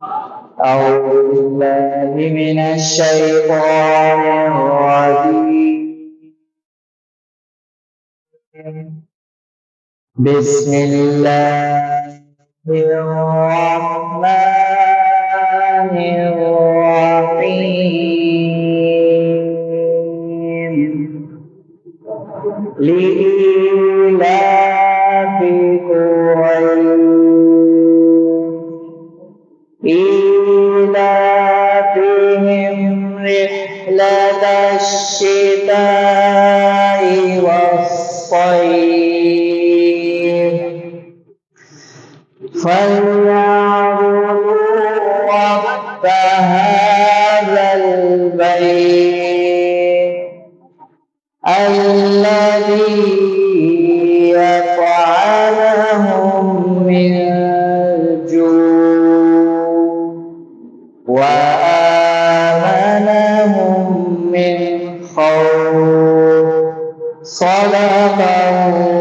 أعوذ بالله من الشيطان الرجيم. بسم الله الرحمن الرحيم. لإيلاف قريش إيلافهم رحلة الشتاء والصيف فليعبدوا رب هذا البيت الذي يطعمهم من جوع وآمنهم من خوف. صدق الله.